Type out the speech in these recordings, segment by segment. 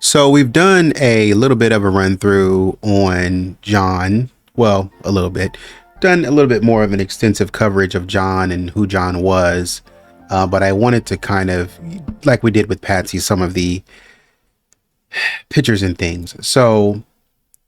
So we've done a little bit of a run through on John. Well, a little bit. Done a little bit more of an extensive coverage of John and who John was. But I wanted to kind of, like we did with Patsy, some of the pictures and things. So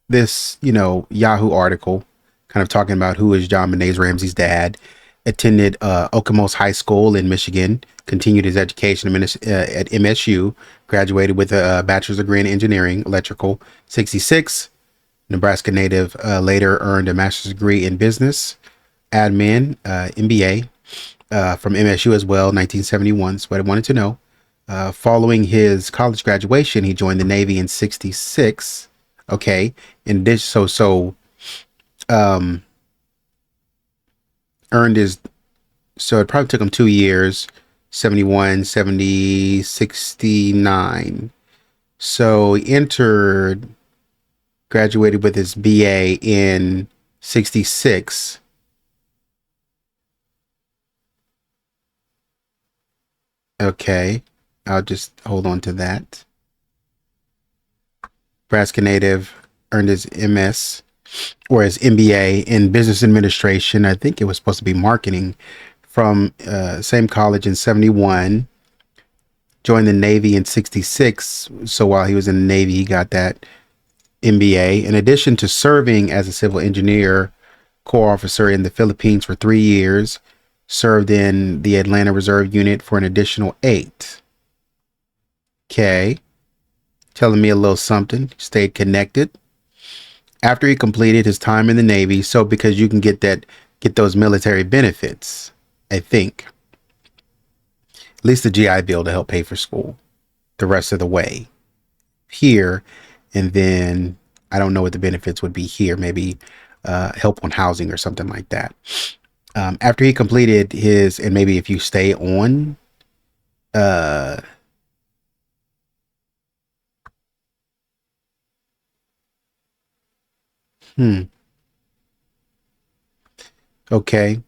this, Yahoo article kind of talking about who is JonBenét Ramsey's dad, attended Okemos High School in Michigan, continued his education at MSU, graduated with a bachelor's degree in engineering, electrical, 66. Nebraska native, later earned a master's degree in business, admin, MBA from MSU as well, 1971. That's what I wanted to know. Following his college graduation, he joined the Navy in 66. Okay. And this, earned his, so it probably took him 2 years, 71, 70, 69. So he graduated with his BA in 66. Okay, I'll just hold on to that. Nebraska native, earned his MS or his MBA in business administration. I think it was supposed to be marketing from same college in 71. Joined the Navy in 66. So while he was in the Navy, he got that MBA. In addition to serving as a civil engineer corps officer in the Philippines for 3 years, served in the Atlanta Reserve Unit for an additional 8. Okay. Telling me a little something. Stayed connected. After he completed his time in the Navy, so because you can get those military benefits, I think. At least the GI Bill to help pay for school the rest of the way here. And then I don't know what the benefits would be here. Maybe help on housing or something like that. After he completed his, and maybe if you stay on, okay.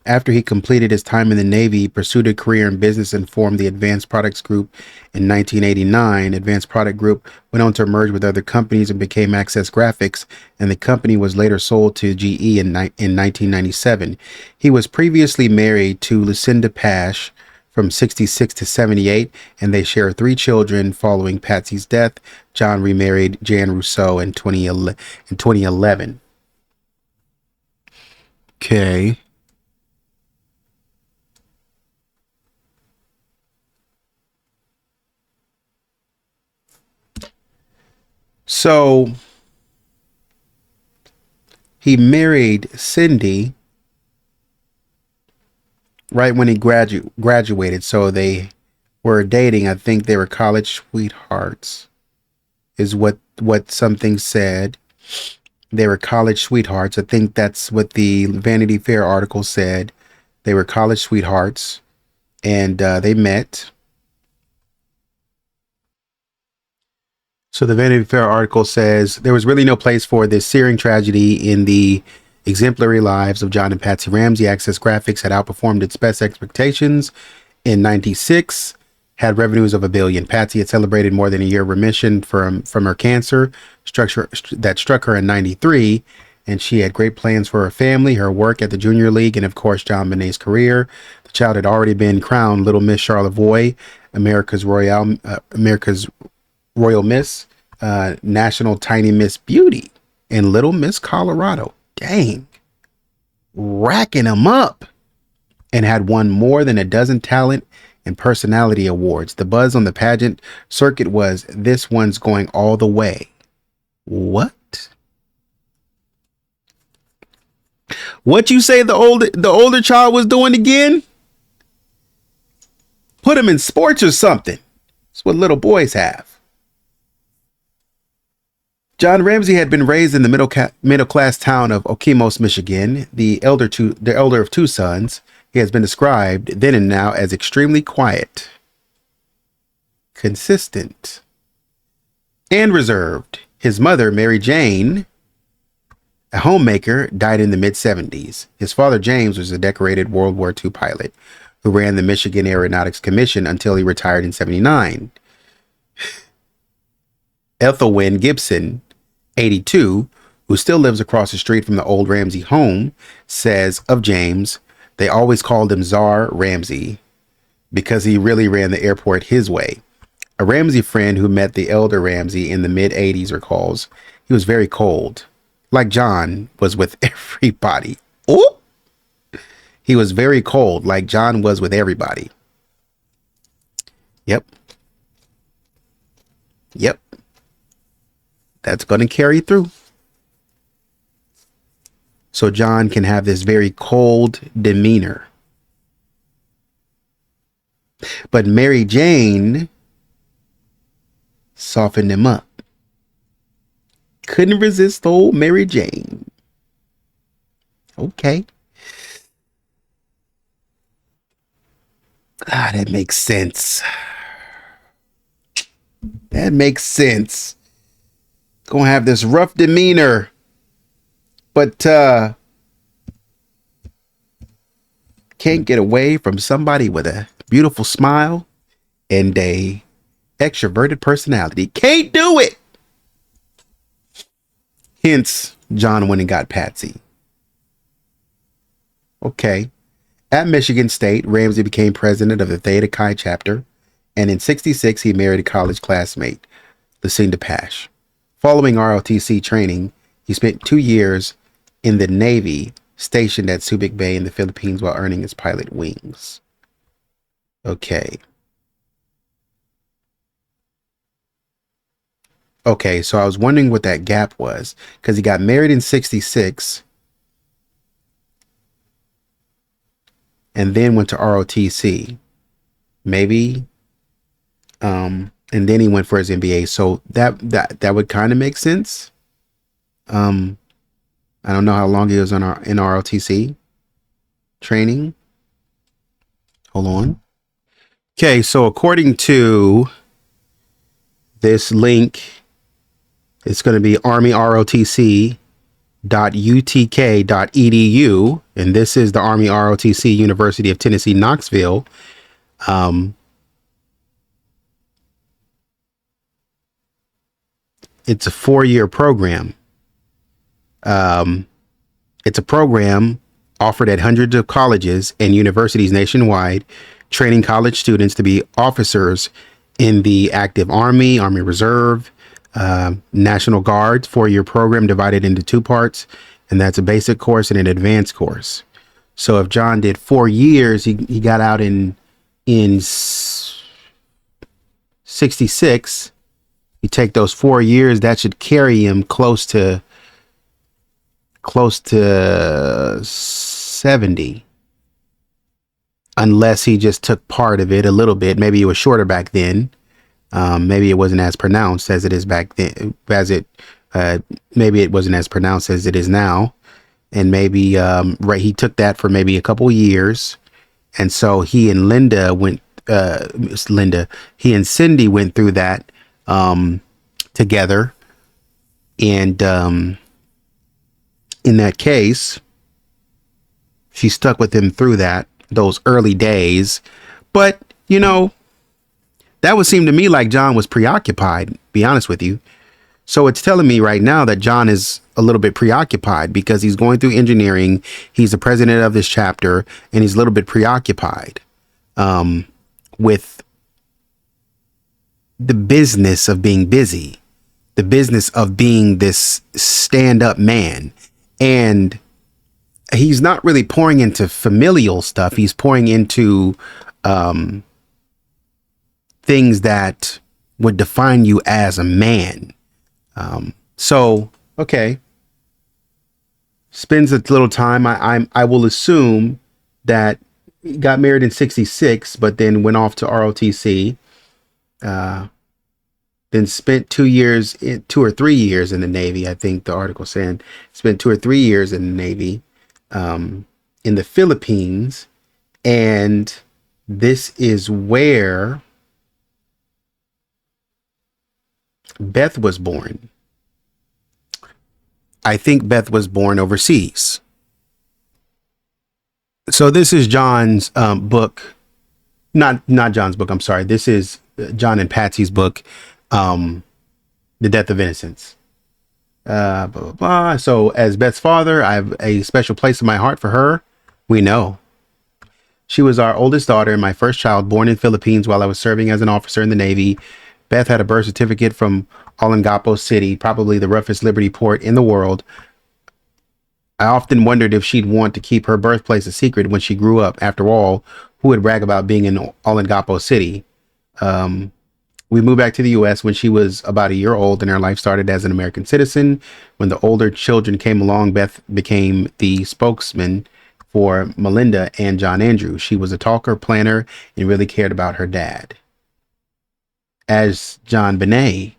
After he completed his time in the Navy, he pursued a career in business and formed the Advanced Products Group in 1989. Advanced Product Group went on to merge with other companies and became Access Graphics, and the company was later sold to GE in 1997. He was previously married to Lucinda Pash from 66 to 78, and they share 3 children following Patsy's death. John remarried Jan Rousseau in 2011. Okay. So he married Cindy right when he graduated. So they were dating. I think they were college sweethearts, is what something said. They were college sweethearts. I think that's what the Vanity Fair article said. They were college sweethearts, and they met. So the Vanity Fair article says there was really no place for this searing tragedy in the exemplary lives of John and Patsy Ramsey. Access Graphics had outperformed its best expectations in 96, had revenues of $1 billion. Patsy had celebrated more than a year of remission from her cancer that struck her in 93, and she had great plans for her family, her work at the Junior League, and of course JonBenét's career. The child had already been crowned Little Miss Charlevoix, America's Royal Miss, National Tiny Miss Beauty, and Little Miss Colorado. Dang. Racking them up. And had won more than a dozen talent and personality awards. The buzz on the pageant circuit was, this one's going all the way. What? What you say the older child was doing again? Put him in sports or something. That's what little boys have. John Ramsey had been raised in the middle class town of Okemos, Michigan, the elder of 2 sons. He has been described then and now as extremely quiet, consistent, and reserved. His mother, Mary Jane, a homemaker, died in the mid-70s. His father, James, was a decorated World War II pilot who ran the Michigan Aeronautics Commission until he retired in 79. Ethelwyn Gibson, 82, who still lives across the street from the old Ramsey home, says of James, they always called him Czar Ramsey because he really ran the airport his way. A Ramsey friend who met the elder Ramsey in the mid-80s recalls he was very cold, like John was with everybody. Oh, he was very cold, like John was with everybody. Yep. Yep. That's going to carry through. So John can have this very cold demeanor. But Mary Jane softened him up. Couldn't resist old Mary Jane. Okay. That makes sense. That makes sense. Gonna have this rough demeanor, but can't get away from somebody with a beautiful smile and a extroverted personality. Can't do it. Hence, John went and got Patsy. Okay. At Michigan State, Ramsey became president of the Theta Chi chapter, and in '66 he married a college classmate, Lucinda Pash. Following ROTC training, he spent 2 years in the Navy, stationed at Subic Bay in the Philippines while earning his pilot wings. Okay. Okay, so I was wondering what that gap was, because he got married in '66 and then went to ROTC. Maybe and then he went for his MBA. So that would kind of make sense. I don't know how long he was in ROTC training. Hold on. Okay, so according to this link, it's going to be armyrotc.utk.edu, and this is the Army ROTC, University of Tennessee, Knoxville. It's a 4-year program. It's a program offered at hundreds of colleges and universities nationwide, training college students to be officers in the active Army, Army Reserve, National Guards. 4-year program divided into 2 parts, and that's a basic course and an advanced course. So if John did 4 years, he got out in '66. You take those 4 years, that should carry him close to 70, unless he just took part of it a little bit. Maybe it was shorter back then. Maybe it wasn't as pronounced as it is back then, maybe it wasn't as pronounced as it is now. And maybe, he took that for maybe a couple years. And so he and he and Cindy went through that, together. And, in that case, she stuck with him through those early days. But, that would seem to me like John was preoccupied, be honest with you. So it's telling me right now that John is a little bit preoccupied because he's going through engineering. He's the president of this chapter, and he's a little bit preoccupied with the business of being busy, the business of being this stand-up man. And he's not really pouring into familial stuff. He's pouring into things that would define you as a man. Okay. Spends a little time. I will assume that he got married in '66, but then went off to ROTC. Then spent 2 or 3 years in the Navy. I think the article said spent 2 or 3 years in the Navy, in the Philippines. And this is where Beth was born. I think Beth was born overseas. So this is John's book. Not John's book. I'm sorry. This is John and Patsy's book, Um, the death of innocence. Blah, blah, blah. So, as Beth's father, I have a special place in my heart for her. We know. She was our oldest daughter and my first child, born in Philippines while I was serving as an officer in the Navy. Beth had a birth certificate from Olongapo City, probably the roughest liberty port in the world. I often wondered if she'd want to keep her birthplace a secret when she grew up. After all, who would brag about being in Olongapo City? Um, we moved back to the U.S. when she was about a year old, and her life started as an American citizen. When the older children came along, Beth became the spokesman for Melinda and John Andrew. She was a talker, planner, and really cared about her dad, as JonBenét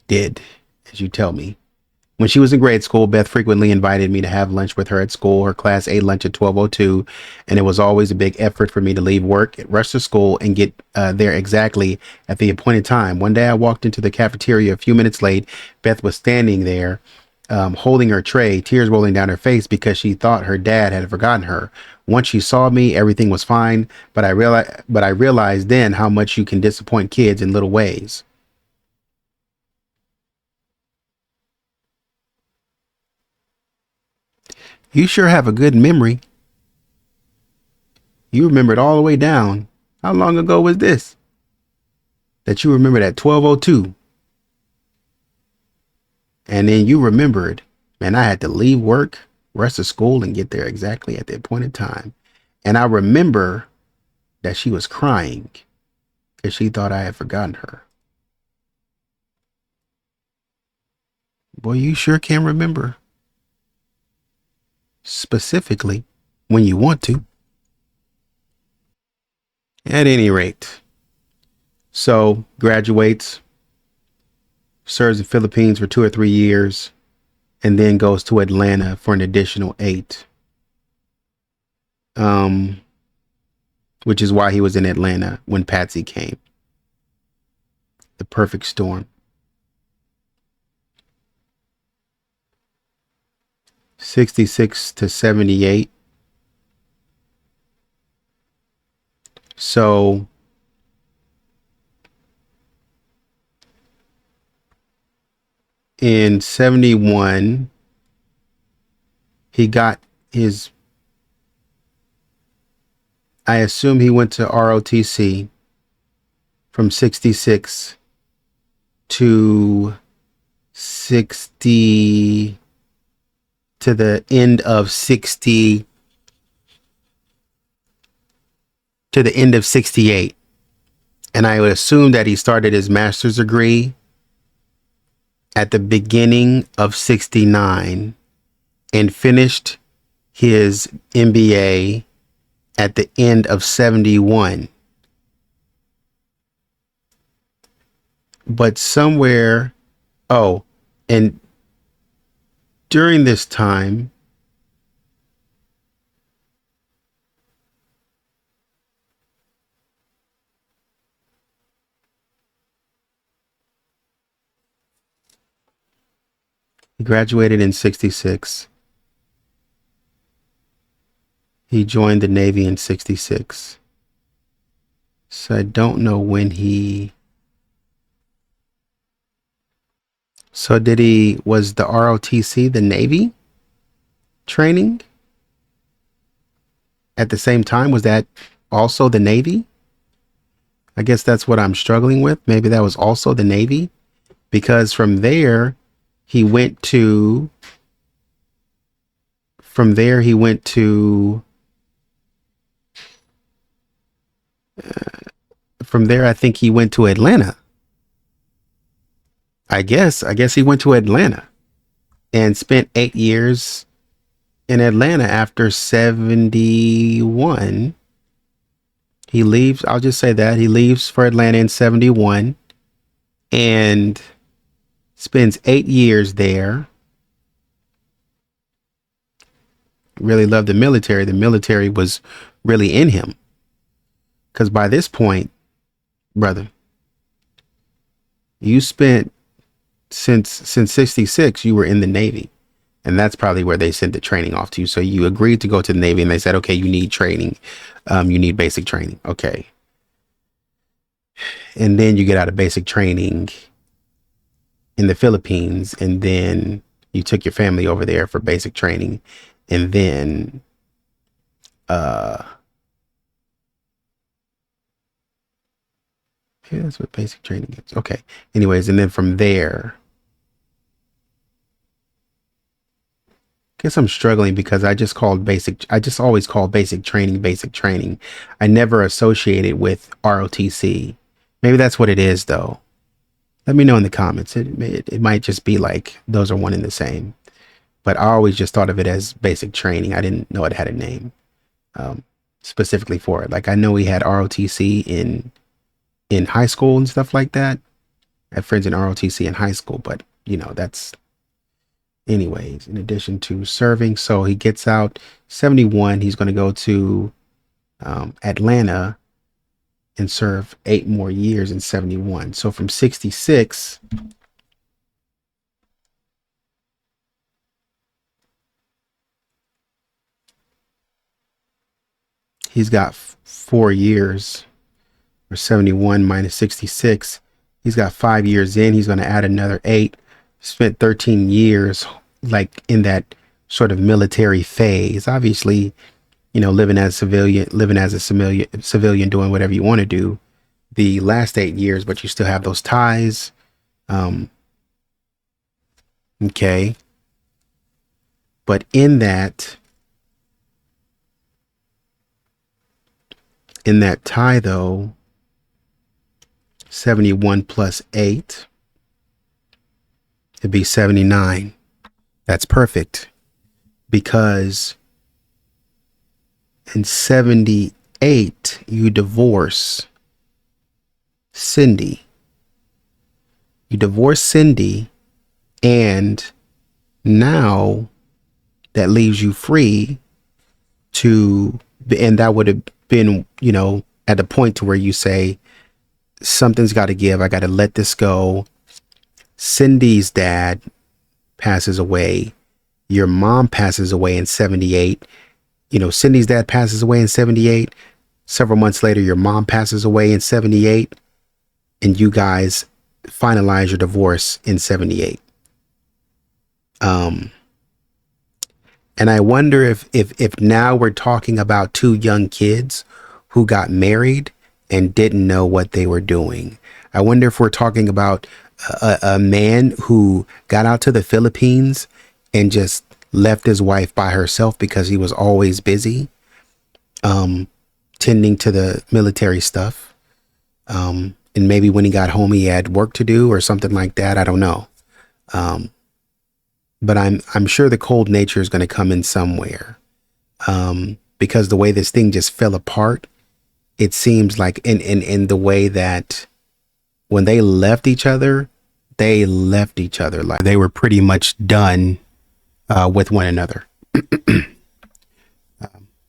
did, as you tell me. When she was in grade school, Beth frequently invited me to have lunch with her at school. Her class ate lunch at 12:02, and it was always a big effort for me to leave work, rush to school, and get there exactly at the appointed time. One day I walked into the cafeteria a few minutes late. Beth was standing there, holding her tray, tears rolling down her face because she thought her dad had forgotten her. Once she saw me, everything was fine, but I realized then how much you can disappoint kids in little ways. You sure have a good memory. You remembered all the way down. How long ago was this? That you remembered at 12:02. And then you remembered, man, I had to leave work, rush to school, and get there exactly at the appointed time. And I remember that she was crying because she thought I had forgotten her. Boy, you sure can remember. Specifically when you want to. At any rate, so graduates, serves the Philippines for 2 or 3 years, and then goes to Atlanta for an additional 8. Um, which is why he was in Atlanta when Patsy came. The perfect storm. 66 to 78. So in 71, he got his, I assume he went to ROTC from 66 to 60 to the end of 60 to the end of 68. And I would assume that he started his master's degree at the beginning of 69 and finished his MBA at the end of 71. But somewhere, oh, and during this time, he graduated in 66. He joined the Navy in 66. So I don't know when he... So was the ROTC the Navy training? At the same time, was that also the Navy? I guess that's what I'm struggling with. Maybe that was also the Navy, because from there he went to from there he went to from there I think he went to Atlanta. I guess he went to Atlanta and spent 8 years in Atlanta after 71. He leaves, I'll just say that he leaves for Atlanta in 71 and spends 8 years there. Really loved the military. The military was really in him. Because by this point, brother, you spent since 66, you were in the Navy. And that's probably where they sent the training off to you. So you agreed to go to the Navy and they said, okay, you need training. You need basic training. Okay. and then you get out of basic training in the Philippines, and then you took your family over there for basic training, and then uh yeah, that's what basic training is. Okay. Anyways, and then from there, guess I'm struggling because I just always called basic training basic training. I never associated with ROTC. Maybe that's what it is though. Let me know in the comments. It might just be like those are one and the same. But I always just thought of it as basic training. I didn't know it had a name um, specifically for it. Like I know we had ROTC in high school and stuff like that. I had friends in ROTC in high school, but that's anyways. In addition to serving, so he gets out 71. He's going to go to Atlanta and serve 8 more years in 71. So from 66. He's got 4 years, or 71 minus 66. He's got 5 years in. He's going to add another 8. Spent 13 years like in that sort of military phase. Obviously, living as a civilian, doing whatever you want to do the last 8 years, but you still have those ties. Okay. But in that tie though, 71 plus 8, it'd be 79. That's perfect because in 78 you divorce Cindy. And now that leaves you free and that would have been, at the point to where you say something's got to give. I got to let this go. Cindy's dad passes away. Your mom passes away in 78. Cindy's dad passes away in 78. Several months later, your mom passes away in 78. And you guys finalize your divorce in 78. And I wonder if now we're talking about two young kids who got married and didn't know what they were doing. I wonder if we're talking about a man who got out to the Philippines and just left his wife by herself because he was always busy tending to the military stuff. And maybe when he got home, he had work to do or something like that. I don't know. But I'm sure the cold nature is going to come in somewhere. Because the way this thing just fell apart, it seems like in the way that when they left each other like they were pretty much done with one another. And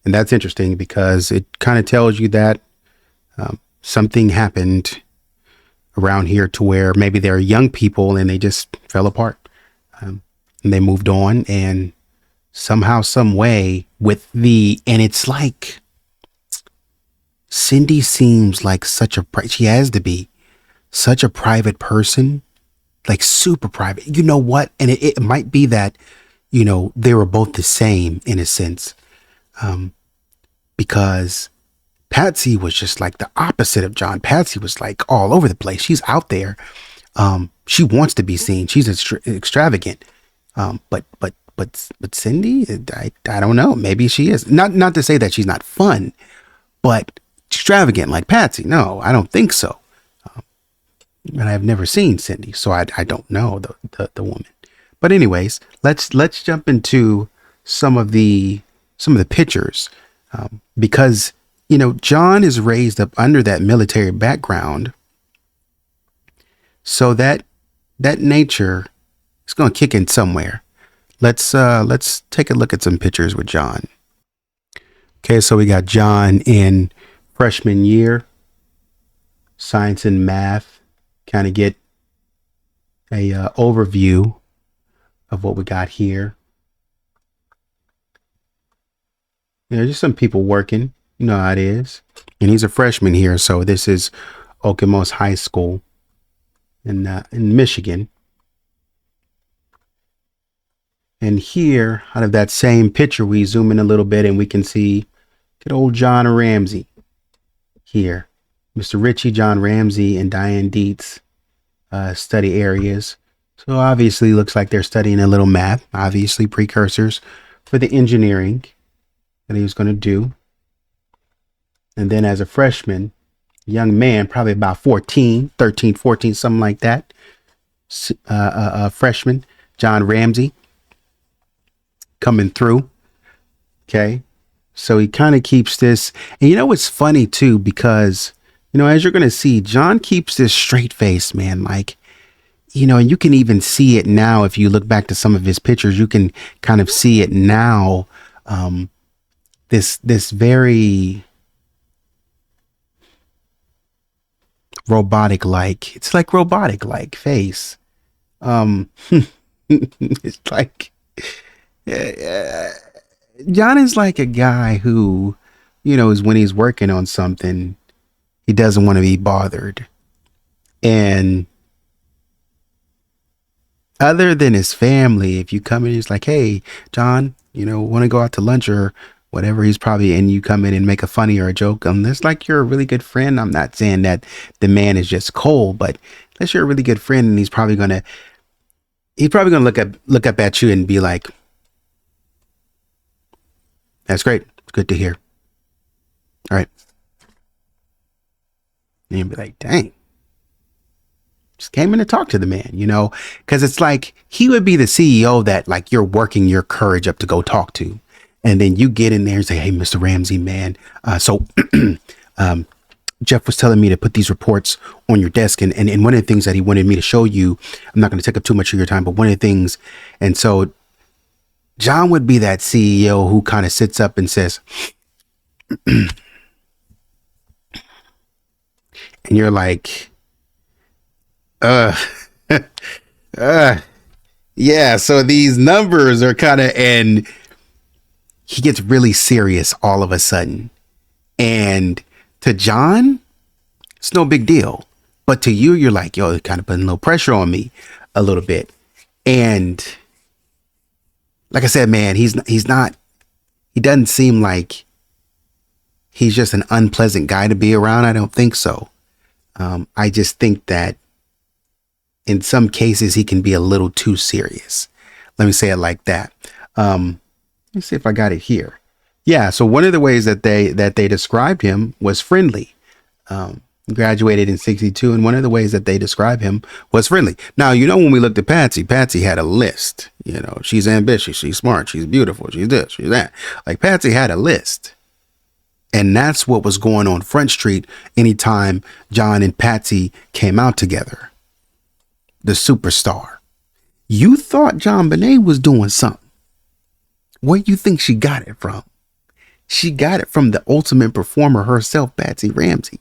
that's interesting because it kind of tells you that something happened around here to where maybe they're young people and they just fell apart. And they moved on, and somehow, some way and it's like Cindy seems like she has to be such a private person, like super private. You know what? And it might be that, they were both the same in a sense. Because Patsy was just like the opposite of John. Patsy was like all over the place. She's out there. She wants to be seen. She's extravagant. But Cindy, I don't know. Maybe she is. Not to say that she's not fun, but extravagant like Patsy. No, I don't think so. And I've never seen Cindy, so I don't know the woman. But anyways, let's jump into some of the pictures, because John is raised up under that military background, so that nature is going to kick in somewhere. Let's take a look at some pictures with John. Okay, so we got John in freshman year, science and math. Kind of get a overview of what we got here. Just some people working. You know how it is. And he's a freshman here, so this is Okemos High School in Michigan. And here, out of that same picture, we zoom in a little bit and we can see good old John Ramsey here. Mr. Ritchie, John Ramsey, and Diane Dietz study areas. So obviously looks like they're studying a little math, obviously precursors for the engineering that he was going to do. And then as a freshman, young man, probably about 14, 13, 14, something like that, freshman, John Ramsey, coming through. Okay. So he kind of keeps this. And you know, it's funny too, because, you know, as you're going to see, John keeps this straight face, man. Like, you know, and you can even see it now. If you look back to some of his pictures, you can kind of see it now. This very robotic like, it's like robotic like face. It's like, John is like a guy who, you know, is when he's working on something, he doesn't want to be bothered. And other than his family, if you come in, he's like, hey, John, you know, want to go out to lunch or whatever, he's probably, and you come in and make a funny or a joke. It's like you're a really good friend. I'm not saying that the man is just cold, but unless you're a really good friend, and he's probably gonna look up at you and be like, that's great. It's good to hear. All right. And you'd be like, dang. Just came in to talk to the man, you know, because it's like he would be the CEO that like you're working your courage up to go talk to. And then you get in there and say, hey, Mr. Ramsey, man. So Jeff was telling me to put these reports on your desk. And one of the things that he wanted me to show you, I'm not going to take up too much of your time, but one of the things. And so John would be that CEO who kind of sits up and says, and you're like, yeah, so these numbers are kind of, and he gets really serious all of a sudden. And to John, it's no big deal. But to you, you're like, yo, kind of putting a little pressure on me a little bit. And like I said, man, he doesn't seem like he's just an unpleasant guy to be around. I don't think so. I just think that in some cases he can be a little too serious. Let me say it like that. Let's see if I got it here. Yeah. So one of the ways that they described him was friendly. Graduated in 62. And one of the ways that they describe him was friendly. Now, you know, when we looked at Patsy had a list, you know, she's ambitious, she's smart, she's beautiful, she's this, she's that. Like Patsy had a list. And that's what was going on Front Street anytime John and Patsy came out together. The superstar. You thought JonBenét was doing something. Where do you think she got it from? She got it from the ultimate performer herself, Patsy Ramsey.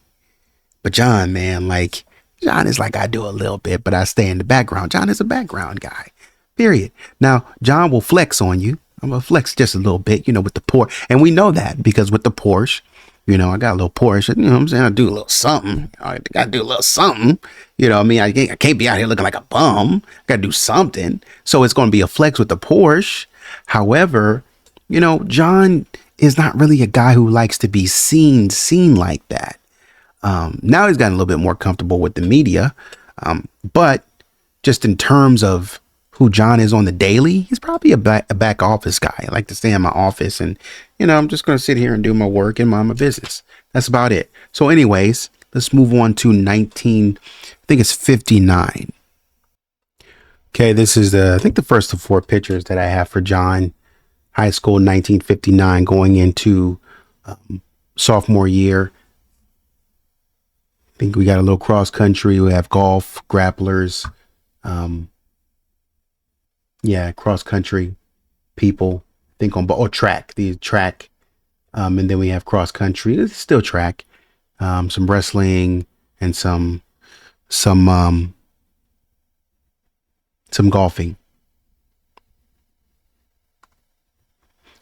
But John, man, like, John is like, I do a little bit, but I stay in the background. John is a background guy, period. Now, John will flex on you. I'm going to flex just a little bit, you know, with the Porsche. And we know that because with the Porsche, you know, I got a little Porsche, you know what I'm saying? I do a little something. I got to do a little something. You know what I mean? I can't be out here looking like a bum. I got to do something. So it's going to be a flex with the Porsche. However, you know, John is not really a guy who likes to be seen like that. Now he's gotten a little bit more comfortable with the media. But just in terms of who John is on the daily, he's probably a back office guy. I like to stay in my office and, you know, I'm just going to sit here and do my work and mind my business. That's about it. So anyways, let's move on to 59. Okay, this is I think the first of 4 pictures that I have for John. High school, 1959, going into sophomore year. I think we got a little cross country. We have golf, grapplers. Cross country people. I think on track. The track. And then we have cross country. It's still track. Some wrestling and some golfing.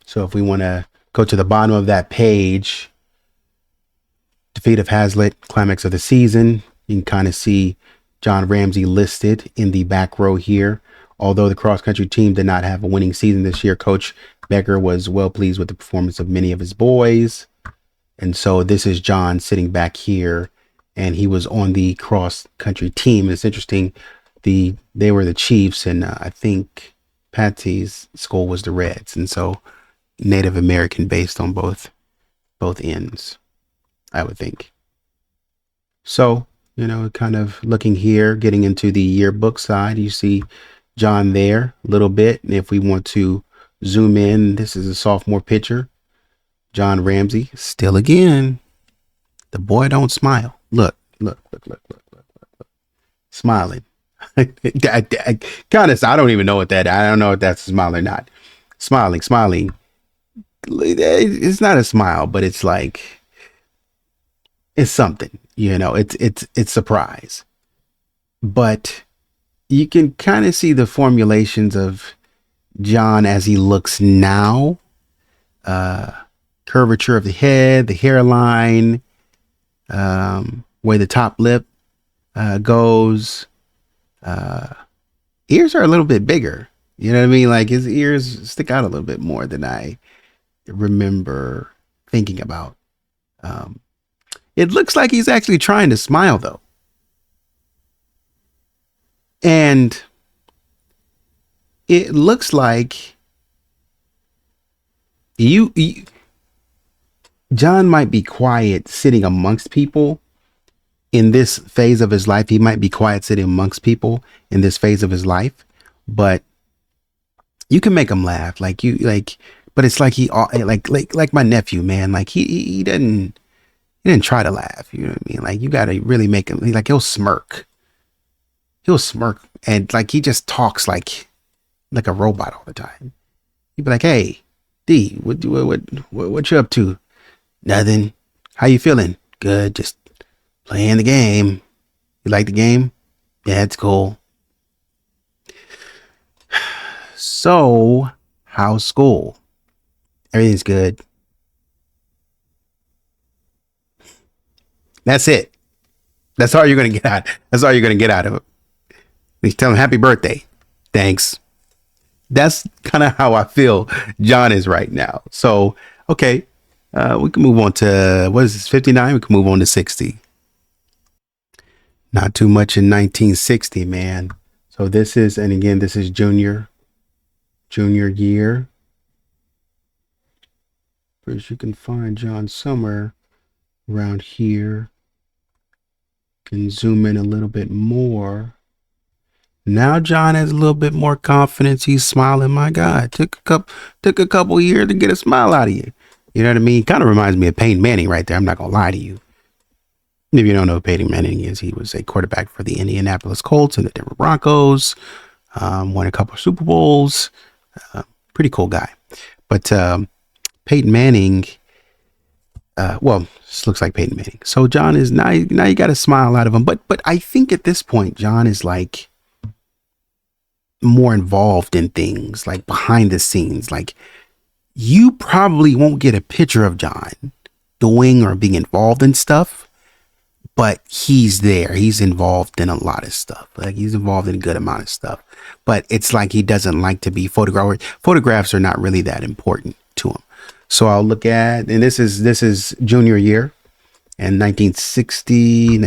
So if we want to go to the bottom of that page Defeat of Hazlitt, climax of the season. You can kind of see John Ramsey listed in the back row here. Although the cross country team did not have a winning season this year, Coach Becker was well pleased with the performance of many of his boys. And so this is John sitting back here, and he was on the cross country team. It's interesting. They were the Chiefs, and I think Patsy's school was the Reds, and so Native American based on both ends, I would think. So, kind of looking here, getting into the yearbook side, you see John there a little bit. And if we want to zoom in, this is a sophomore picture. John Ramsey, still again. The boy don't smile. Look. Smiling. I don't even know what that, I don't know if that's a smile or not. Smiling. It's not a smile, but it's like, it's something, it's surprise. But you can kind of see the formulations of John as he looks now. Curvature of the head, the hairline, where the top lip goes. Ears are a little bit bigger. You know what I mean? Like his ears stick out a little bit more than I remember thinking about. It looks like he's actually trying to smile though. And it looks like John might be quiet sitting amongst people in this phase of his life. He might be quiet sitting amongst people in this phase of his life, but you can make him laugh but it's like like my nephew, man. Like he didn't try to laugh. You know what I mean? Like you got to really make him, like he'll smirk and like he just talks like a robot all the time. He'd be like, "Hey, D, what you up to?" "Nothing. How you feeling?" "Good. Just playing the game." "You like the game?" "Yeah, it's cool." "So, how's school?" "Everything's good." That's it. That's all you're gonna get out. That's all you're gonna get out of it. You tell him happy birthday. "Thanks." That's kind of how I feel John is right now. So, okay. We can move on to, what is this, 59? We can move on to 60. Not too much in 1960, man. So this is junior year. First, you can find John somewhere around here. Can zoom in a little bit more. Now John has a little bit more confidence. He's smiling. My God, took a couple years to get a smile out of you. You know what I mean? Kind of reminds me of Peyton Manning right there. I'm not gonna lie to you. If you don't know who Peyton Manning is, he was a quarterback for the Indianapolis Colts and the Denver Broncos. Won a couple of Super Bowls. Pretty cool guy. But Peyton Manning, this looks like Peyton Manning. So John is now you got a smile out of him. But I think at this point, John is like more involved in things, like behind the scenes. Like you probably won't get a picture of John doing or being involved in stuff, but he's there. He's involved in a lot of stuff. Like he's involved in a good amount of stuff, but it's like he doesn't like to be photographed. Photographs are not really that important to him. So I'll look at, and this is junior year and 1960.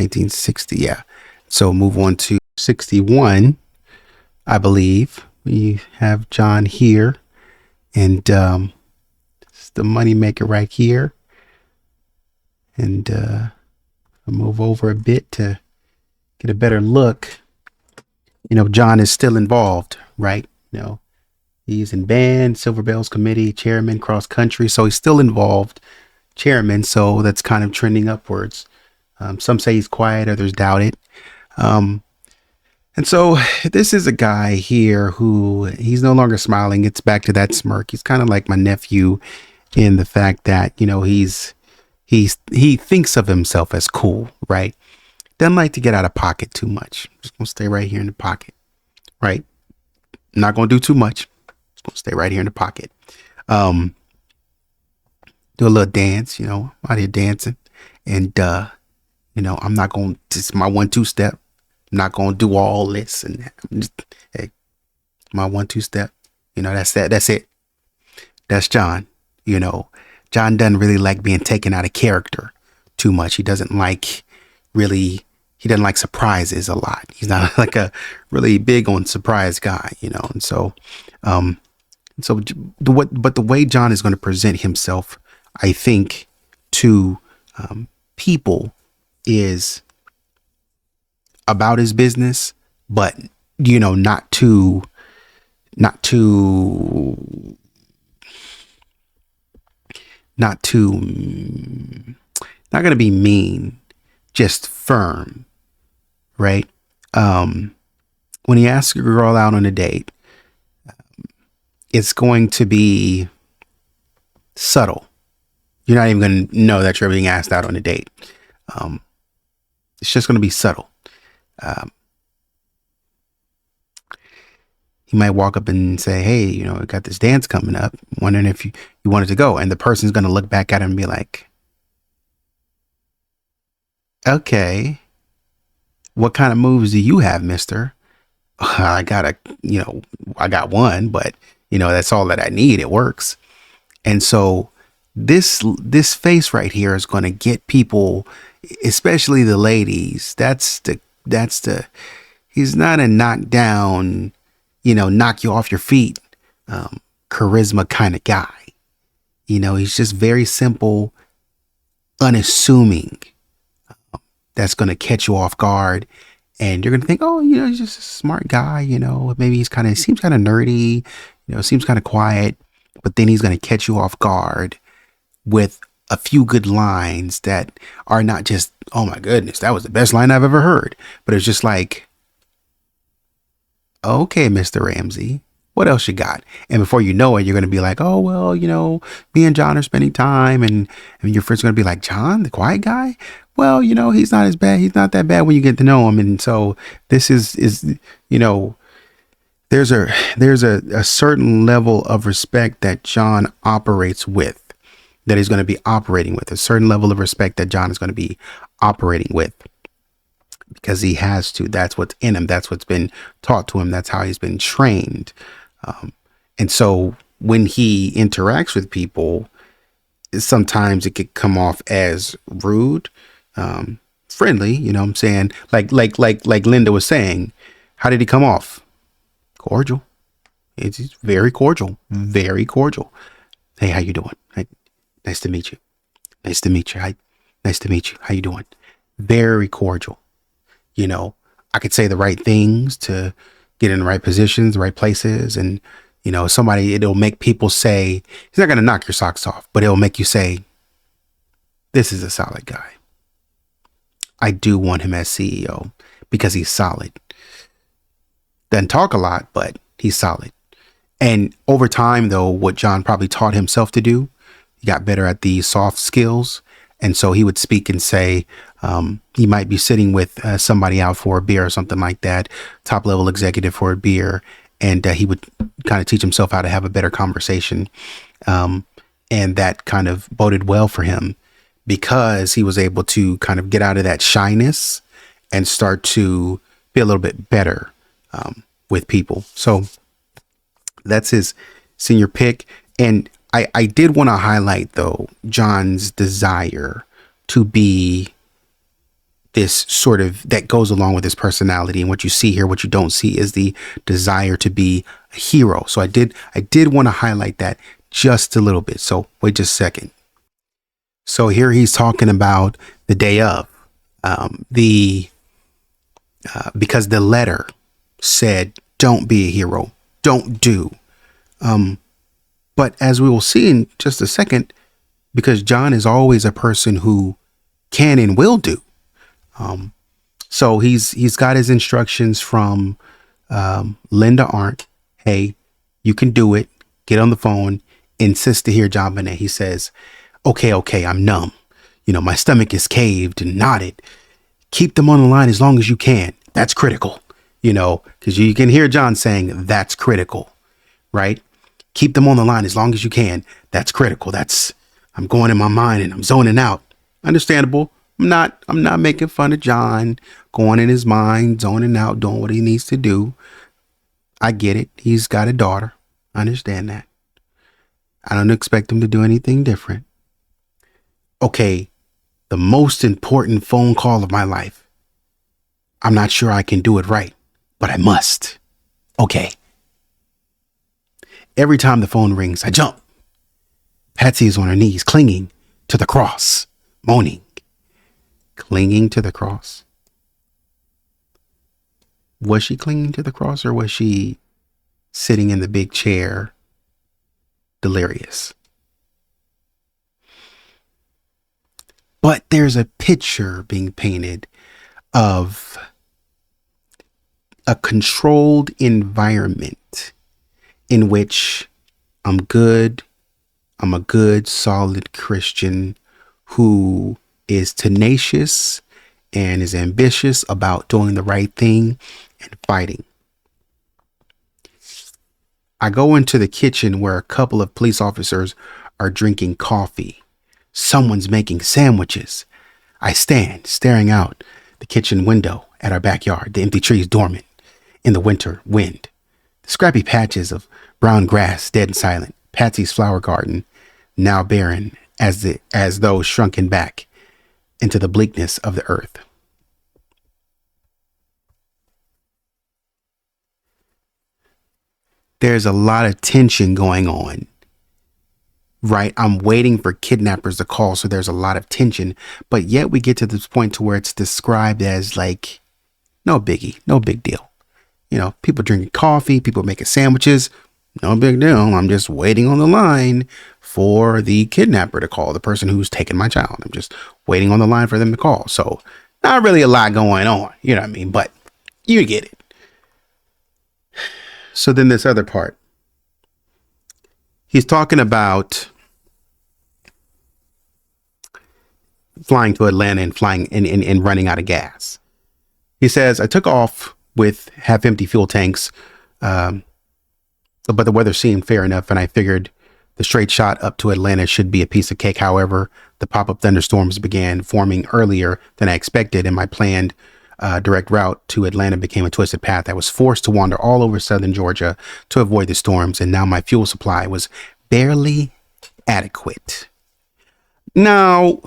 Yeah. So move on to 61. I believe we have John here, and it's the money maker right here. And I'll move over a bit to get a better look. John is still involved, right? He's in band, Silver Bells Committee, chairman, cross country. So he's still involved, chairman. So that's kind of trending upwards. Some say he's quiet, others doubt it. And so this is a guy here who he's no longer smiling. It's back to that smirk. He's kind of like my nephew in the fact that, he thinks of himself as cool, right? Doesn't like to get out of pocket too much. Just gonna stay right here in the pocket, right? Not gonna do too much. Just gonna stay right here in the pocket. Do a little dance, out here dancing. And, I'm not going to, it's my 1-2 step. I'm not going to do all this. And hey, my 1-2 step, that's that. That's it. That's John. John doesn't really like being taken out of character too much. He doesn't like surprises a lot. He's not like a really big on surprise guy, and so, the way John is going to present himself, I think, to people is about his business, but not too not going to be mean, just firm, right? When he asks a girl out on a date, it's going to be subtle. You're not even going to know that you're being asked out on a date. It's just going to be subtle. He might walk up and say, hey, I got this dance coming up, wondering if you wanted to go. And the person's going to look back at him and be like, okay, what kind of moves do you have, mister? I got one, but that's all that I need. It works. And so this face right here is going to get people, especially the ladies. He's not a knockdown, knock you off your feet, charisma kind of guy. He's just very simple, unassuming. That's going to catch you off guard. And you're going to think, oh, he's just a smart guy. Maybe seems kind of nerdy, seems kind of quiet. But then he's going to catch you off guard with a few good lines that are not just, oh my goodness, that was the best line I've ever heard. But it's just like, okay, Mr. Ramsey, what else you got? And before you know it, you're going to be like, oh, well, me and John are spending time. And your friend's going to be like, John, the quiet guy? Well, he's not as bad. He's not that bad when you get to know him. And so this is there's a certain level of respect that John operates with, that he's going to be operating with, a certain level of respect that John is going to be operating with, because he has to. That's what's in him. That's what's been taught to him. That's how he's been trained. And so when he interacts with people, sometimes it could come off as rude, friendly, what I'm saying? Like Linda was saying, how did he come off? Cordial. It's very cordial, very cordial. Hey, how you doing? Nice to meet you. Nice to meet you. Nice to meet you. How you doing? Very cordial. I could say the right things to get in the right positions, the right places. And, it'll make people say, he's not going to knock your socks off, but it'll make you say, this is a solid guy. I do want him as CEO because he's solid. Doesn't talk a lot, but he's solid. And over time, though, what John probably taught himself to do, he got better at the soft skills. And so he would speak and say, he might be sitting with somebody out for a beer or something like that, top level executive for a beer. And he would kind of teach himself how to have a better conversation. And that kind of boded well for him, because he was able to kind of get out of that shyness and start to be a little bit better with people. So that's his senior pick. And I did want to highlight, though, John's desire to be this sort of, that goes along with his personality. And what you see here, what you don't see, is the desire to be a hero. So I did want to highlight that just a little bit. So wait just a second. So here he's talking about the day of, because the letter said, don't be a hero, don't do. But as we will see in just a second, because John is always a person who can and will do. So he's got his instructions from Linda Arndt. Hey, you can do it. Get on the phone. Insist to hear JonBenét. He says, okay, I'm numb. My stomach is caved and knotted. Keep them on the line as long as you can. That's critical, because you can hear John saying that's critical, right? Keep them on the line as long as you can. That's critical. I'm going in my mind and I'm zoning out. Understandable. I'm not making fun of John going in his mind, zoning out, doing what he needs to do. I get it. He's got a daughter. I understand that. I don't expect him to do anything different. Okay, the most important phone call of my life. I'm not sure I can do it right, but I must. Okay. Every time the phone rings, I jump. Patsy is on her knees, clinging to the cross, moaning. Clinging to the cross. Was she clinging to the cross, or was she sitting in the big chair, delirious? But there's a picture being painted of a controlled environment in which I'm a good, solid Christian who is tenacious and is ambitious about doing the right thing and fighting. I go into the kitchen where a couple of police officers are drinking coffee. Someone's making sandwiches. I stand staring out the kitchen window at our backyard, the empty trees dormant in the winter wind, the scrappy patches of brown grass dead and silent, Patsy's flower garden now barren as though shrunken back into the bleakness of the earth. There's a lot of tension going on, right? I'm waiting for kidnappers to call, so there's a lot of tension, but yet we get to this point to where it's described as like, no biggie, no big deal. You know, people drinking coffee, people making sandwiches, no big deal. I'm just waiting on the line for the kidnapper to call, the person who's taken my child. I'm just waiting on the line for them to call. So not really a lot going on, you know what I mean? But you get it. So then this other part, he's talking about flying to Atlanta and flying and running out of gas. He says, I took off with half empty fuel tanks, but the weather seemed fair enough, and I figured the straight shot up to Atlanta should be a piece of cake. However, the pop-up thunderstorms began forming earlier than I expected, and my planned direct route to Atlanta became a twisted path. I was forced to wander all over southern Georgia to avoid the storms, and now my fuel supply was barely adequate. Now,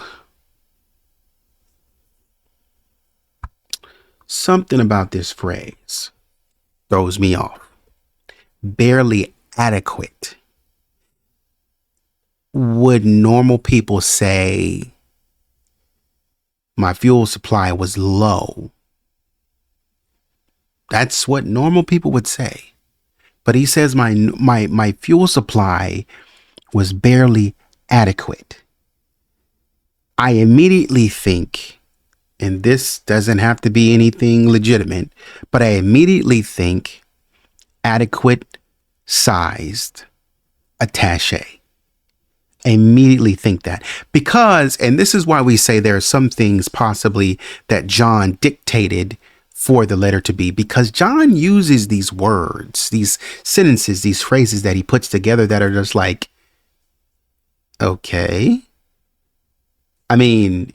something about this phrase throws me off. Barely adequate. Would normal people say my fuel supply was low? That's what normal people would say. But he says my fuel supply was barely adequate. I immediately think, and this doesn't have to be anything legitimate, but I immediately think adequate sized attaché. I immediately think that because, and this is why we say there are some things possibly that John dictated for the letter to be, because John uses these words, these sentences, these phrases that he puts together that are just like, okay. I mean,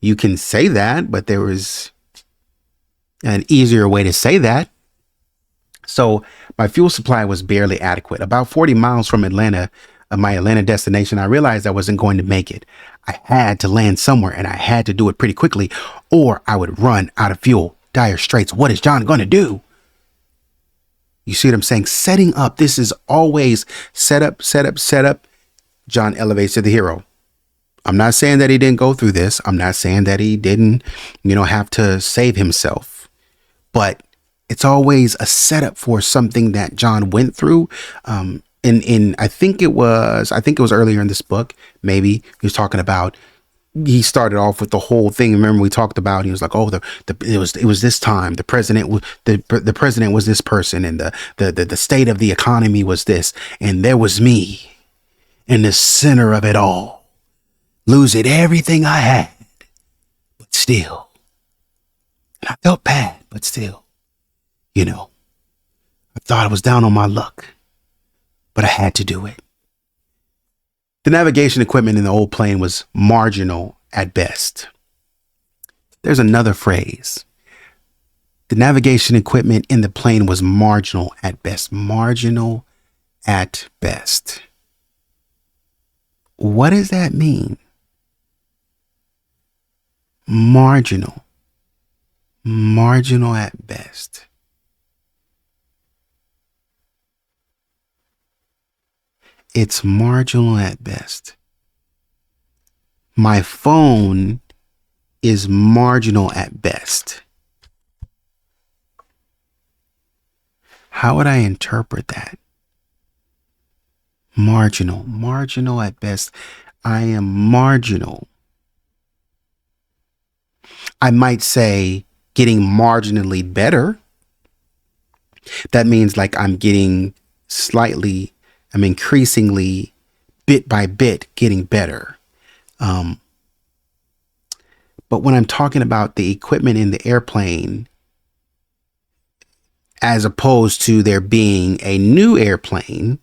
you can say that, but there was an easier way to say that. So my fuel supply was barely adequate. About 40 miles from Atlanta, my Atlanta destination, I realized I wasn't going to make it. I had to land somewhere, and I had to do it pretty quickly, or I would run out of fuel. Dire straits. What is John going to do? You see what I'm saying? Setting up. This is always set up. John elevates to the hero. I'm not saying that he didn't go through this. I'm not saying that he didn't, have to save himself. But it's always a setup for something that John went through. I think it was earlier in this book. Maybe he was talking about, he started off with the whole thing. Remember we talked about, he was like, oh, it was this time the president was this person, and the state of the economy was this, and there was me in the center of it all, losing everything I had, but still, and I felt bad, but still, I thought I was down on my luck, but I had to do it. The navigation equipment in the old plane was marginal at best. There's another phrase. The navigation equipment in the plane was marginal at best. Marginal at best. What does that mean? Marginal. Marginal at best. It's marginal at best. My phone is marginal at best. How would I interpret that? Marginal. Marginal at best. I am marginal. I might say getting marginally better. That means like I'm increasingly, bit by bit, getting better. But when I'm talking about the equipment in the airplane, as opposed to there being a new airplane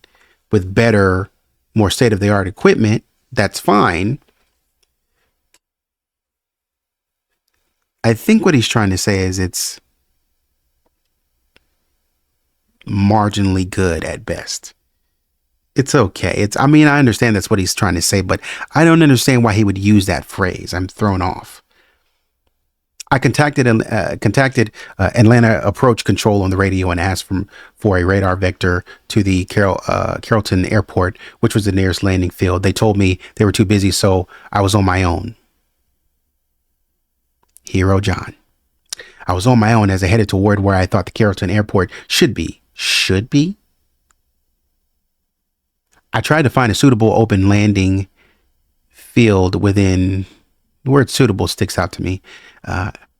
with better, more state-of-the-art equipment, that's fine. I think what he's trying to say is it's marginally good at best. It's okay. I understand that's what he's trying to say, but I don't understand why he would use that phrase. I'm thrown off. I contacted Atlanta Approach Control on the radio and asked for a radar vector to the Carrollton Airport, which was the nearest landing field. They told me they were too busy, so I was on my own. Hero John. I was on my own as I headed toward where I thought the Carrollton Airport should be. Should be? I tried to find a suitable open landing field within, the word suitable sticks out to me,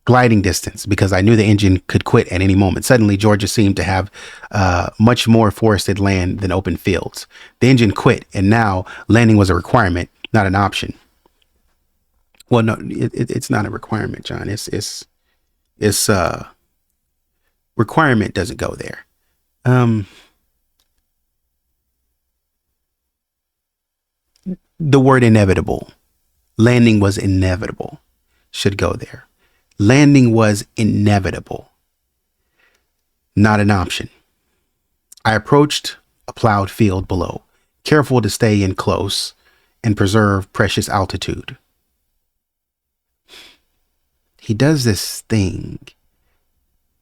gliding distance, because I knew the engine could quit at any moment. Suddenly, Georgia seemed to have much more forested land than open fields. The engine quit, and now landing was a requirement, not an option. Well, no, it's not a requirement, John. It's requirement doesn't go there. The word inevitable. Landing was inevitable. Should go there. Landing was inevitable. Not an option. I approached a plowed field below, careful to stay in close and preserve precious altitude. He does this thing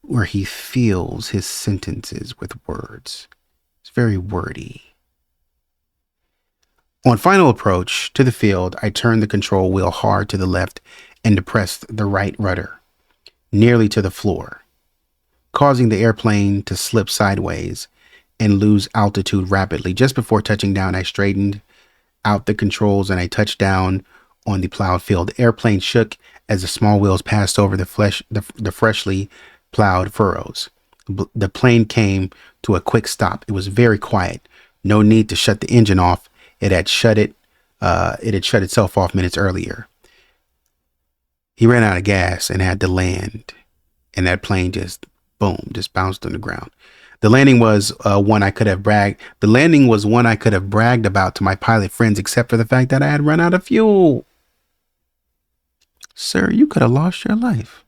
where he fills his sentences with words. It's very wordy. On final approach to the field, I turned the control wheel hard to the left and depressed the right rudder, nearly to the floor, causing the airplane to slip sideways and lose altitude rapidly. Just before touching down, I straightened out the controls and I touched down on the plowed field. The airplane shook as the small wheels passed over the freshly plowed furrows. The plane came to a quick stop. It was very quiet. No need to shut the engine off. It had shut itself off minutes earlier. He ran out of gas and had to land, and that plane just bounced on the ground. The landing was one I could have bragged about to my pilot friends, except for the fact that I had run out of fuel. Sir, you could have lost your life.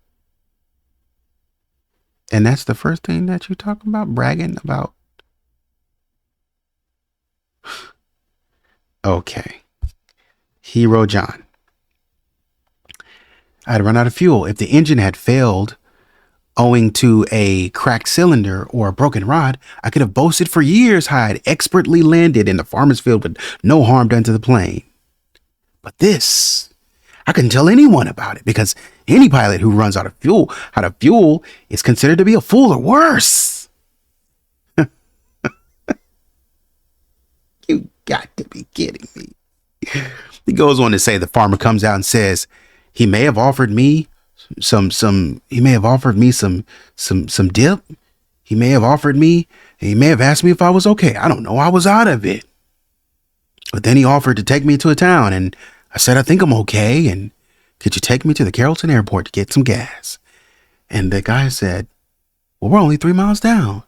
And that's the first thing that you talk about, bragging about. Okay. Hero John. I had run out of fuel. If the engine had failed owing to a cracked cylinder or a broken rod, I could have boasted for years how I had expertly landed in the farmer's field with no harm done to the plane. But this, I couldn't tell anyone about it, because any pilot who runs out of fuel is considered to be a fool or worse. You got to be kidding me. He goes on to say the farmer comes out and says he may have offered me some dip. He may have asked me if I was okay. I don't know. I was out of it. But then he offered to take me to a town, and I said, I think I'm okay. And could you take me to the Carrollton Airport to get some gas? And the guy said, well, we're only 3 miles down.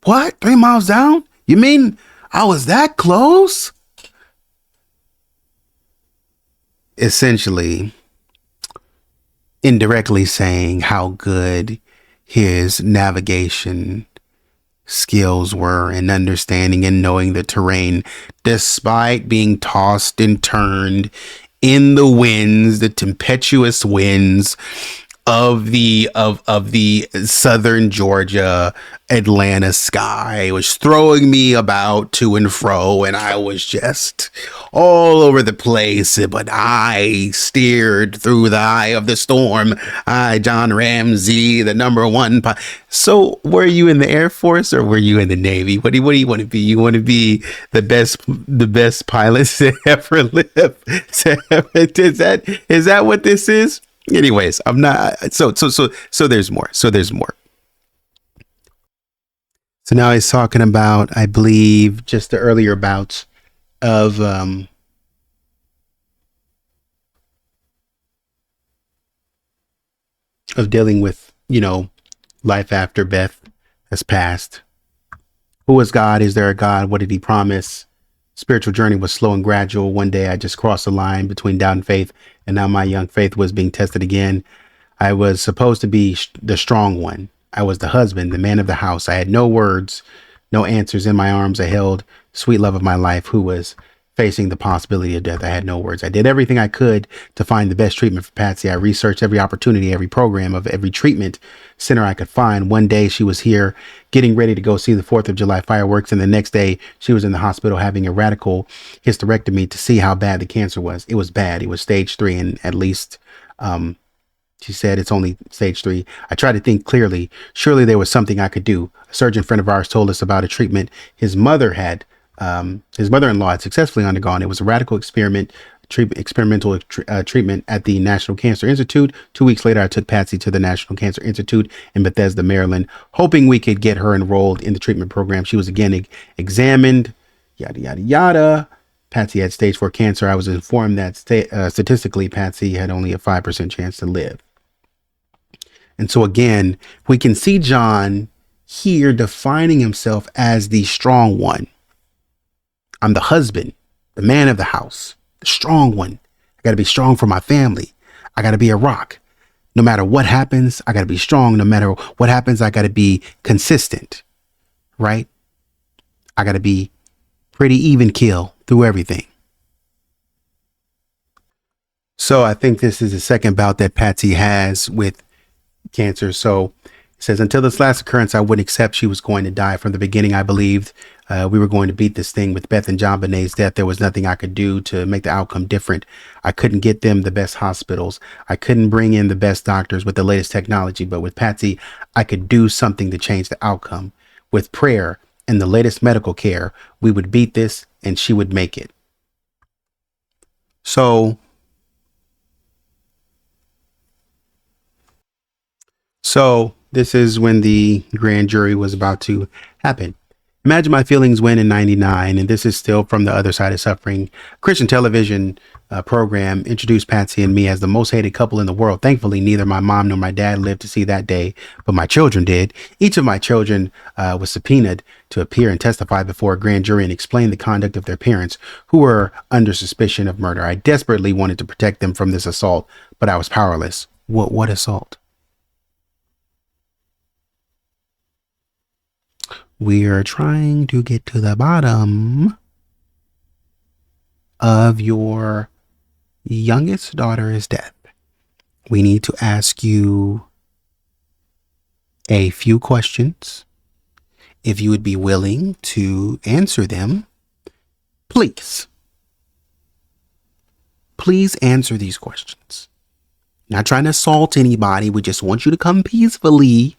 What? 3 miles down? You mean I was that close? Essentially, indirectly saying how good his navigation skills were and understanding and knowing the terrain, despite being tossed and turned in the winds, the tempestuous winds of the southern Georgia Atlanta sky. It was throwing me about to and fro, and I was just all over the place. But I steered through the eye of the storm. I, John Ramsey, the number one. So, were you in the Air Force or were you in the Navy? What do you want to be? You want to be the best pilot to ever live? Is that what this is? Anyways, I'm not. So there's more. So now he's talking about, I believe, just the earlier bouts of dealing with, life after Beth has passed. Who is God? Is there a God? What did he promise? Spiritual journey was slow and gradual. One day I just crossed the line between doubt and faith, and now my young faith was being tested again. I was supposed to be the strong one. I was the husband, the man of the house. I had no words, no answers. In my arms, I held sweet love of my life, who was facing the possibility of death. I had no words. I did everything I could to find the best treatment for Patsy. I researched every opportunity, every program of every treatment center I could find. One day she was here getting ready to go see the 4th of July fireworks, and the next day she was in the hospital having a radical hysterectomy to see how bad the cancer was. It was bad. It was stage 3, and at least she said it's only stage 3. I tried to think clearly. Surely there was something I could do. A surgeon friend of ours told us about a treatment his mother-in-law had successfully undergone. It was a radical experimental treatment at the National Cancer Institute. 2 weeks later, I took Patsy to the National Cancer Institute in Bethesda, Maryland, hoping we could get her enrolled in the treatment program. She was again examined, yada, yada, yada. Patsy had stage 4 cancer. I was informed that statistically, Patsy had only a 5% chance to live. And so again, we can see John here defining himself as the strong one. I'm the husband, the man of the house, the strong one. I got to be strong for my family. I got to be a rock. No matter what happens, I got to be strong. No matter what happens, I got to be consistent, right? I got to be pretty even keel through everything. So I think this is the second bout that Patsy has with cancer. So it says, until this last occurrence, I wouldn't accept she was going to die. From the beginning, I believed we were going to beat this thing. With Beth and JonBenét's death, there was nothing I could do to make the outcome different. I couldn't get them the best hospitals. I couldn't bring in the best doctors with the latest technology. But with Patsy, I could do something to change the outcome. With prayer and the latest medical care, we would beat this and she would make it. So this is when the grand jury was about to happen. Imagine my feelings when in 99, and this is still from the other side of suffering. Christian television program introduced Patsy and me as the most hated couple in the world. Thankfully, neither my mom nor my dad lived to see that day, but my children did. Each of my children was subpoenaed to appear and testify before a grand jury and explain the conduct of their parents, who were under suspicion of murder. I desperately wanted to protect them from this assault, but I was powerless. What assault? We are trying to get to the bottom of your youngest daughter's death. We need to ask you a few questions. If you would be willing to answer them, please. Please answer these questions. Not trying to assault anybody. We just want you to come peacefully.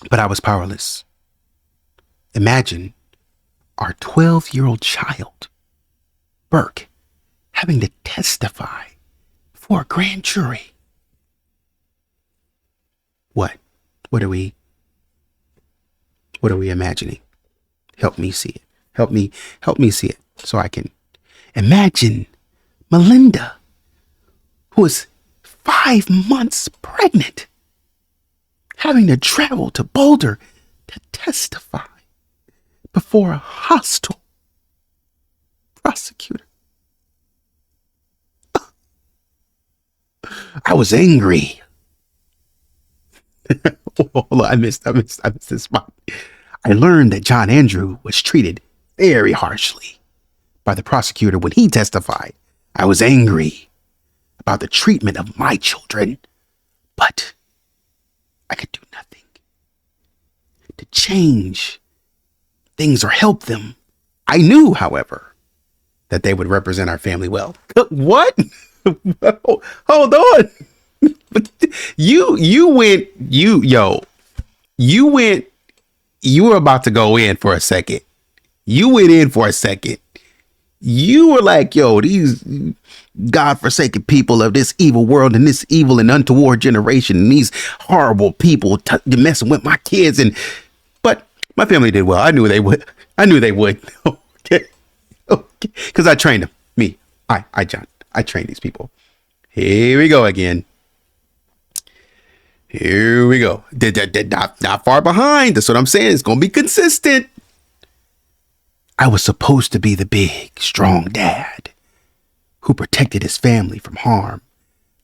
But I was powerless. Imagine our 12-year-old child, Burke, having to testify before a grand jury. What? What are we imagining? Help me see it. Help me see it so I can imagine Melinda, who is 5 months pregnant, having to travel to Boulder to testify before a hostile prosecutor. I was angry. Hold on, I missed this spot. I learned that John Andrew was treated very harshly by the prosecutor when he testified. I was angry about the treatment of my children, but I could do nothing to change things or help them. I knew, however, that they would represent our family well. What? Hold on. You were about to go in for a second. You went in for a second. You were like, yo, these God-forsaken people of this evil world and this evil and untoward generation and these horrible people messing with my kids. But my family did well. I knew they would. Okay. Because I trained them. John, I trained these people. Here we go again. Here we go. Not far behind. That's what I'm saying. It's going to be consistent. I was supposed to be the big, strong dad who protected his family from harm.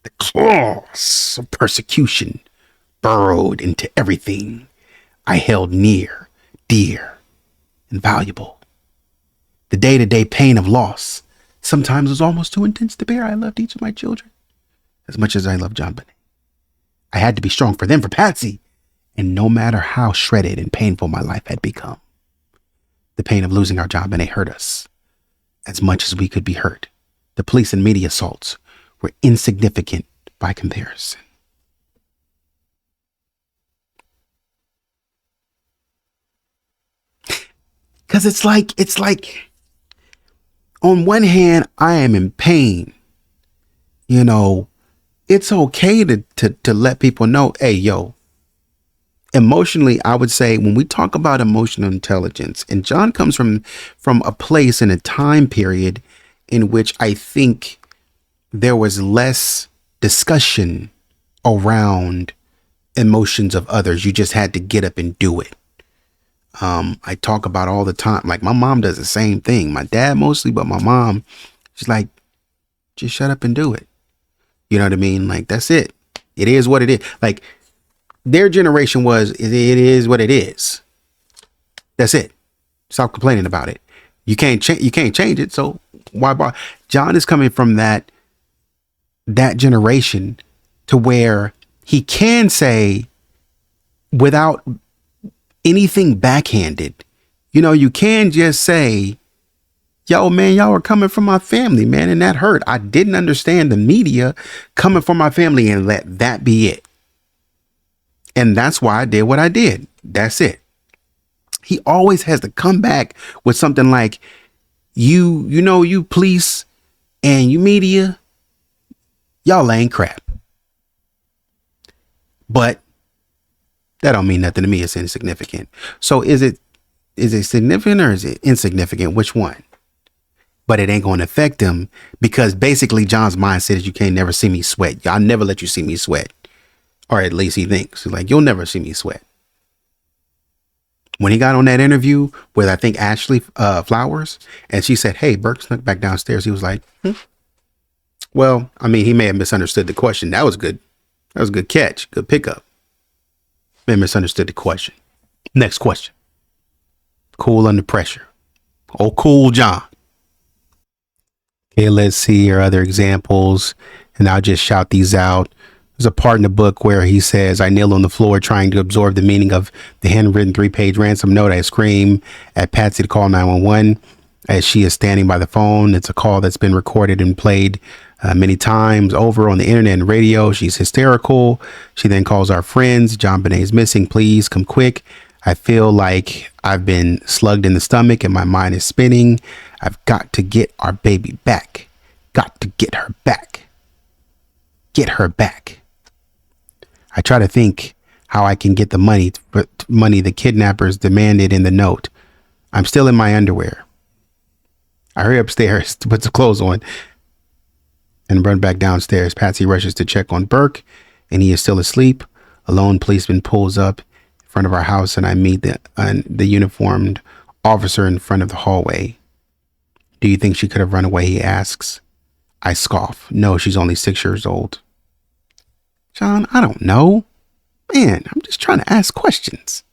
The claws of persecution burrowed into everything I held near, dear, and valuable. The day-to-day pain of loss sometimes was almost too intense to bear. I loved each of my children as much as I loved JonBenét. I had to be strong for them, for Patsy. And no matter how shredded and painful my life had become, the pain of losing our JonBenét hurt us as much as we could be hurt. The police and media assaults were insignificant by comparison. Because it's like, on one hand, I am in pain. You know, it's okay to let people know, hey, yo, emotionally, I would say when we talk about emotional intelligence, and John comes from a place and a time period in which I think there was less discussion around emotions of others. You just had to get up and do it. I talk about all the time, like my mom does the same thing. My dad mostly, but my mom, she's like, just shut up and do it. You know what I mean? Like, that's it. It is what it is. Like, their generation was, it is what it is. That's it. Stop complaining about it. You can't change it. So why bother? John is coming from that generation to where he can say without anything backhanded, you know, you can just say, yo, man, y'all are coming from my family, man. And that hurt. I didn't understand the media coming from my family, and let that be it. And that's why I did what I did. That's it. He always has to come back with something like, you police and you media, y'all ain't crap. But that don't mean nothing to me. It's insignificant. So is it significant or is it insignificant? Which one? But it ain't going to affect them, because basically John's mindset is, you can't never see me sweat. I'll never let you see me sweat. Or at least he thinks. He's like, you'll never see me sweat. When he got on that interview with, I think, Ashley Flowers, and she said, hey, Burke snuck back downstairs. He was like, well, I mean, he may have misunderstood the question. That was good. That was a good catch. Good pickup. May have misunderstood the question. Next question. Cool under pressure. Oh, cool, John. Okay, let's see your other examples, and I'll just shout these out. There's a part in the book where he says, I kneel on the floor trying to absorb the meaning of the handwritten 3-page ransom note. I scream at Patsy to call 911 as she is standing by the phone. It's a call that's been recorded and played many times over on the internet and radio. She's hysterical. She then calls our friends. JonBenét is missing. Please come quick. I feel like I've been slugged in the stomach and my mind is spinning. I've got to get our baby back. Got to get her back. Get her back. I try to think how I can get the money the kidnappers demanded in the note. I'm still in my underwear. I hurry upstairs to put the clothes on and run back downstairs. Patsy rushes to check on Burke, and he is still asleep. A lone policeman pulls up in front of our house, and I meet the uniformed officer in front of the hallway. Do you think she could have run away? He asks. I scoff. No, she's only 6 years old. John, I don't know. Man, I'm just trying to ask questions.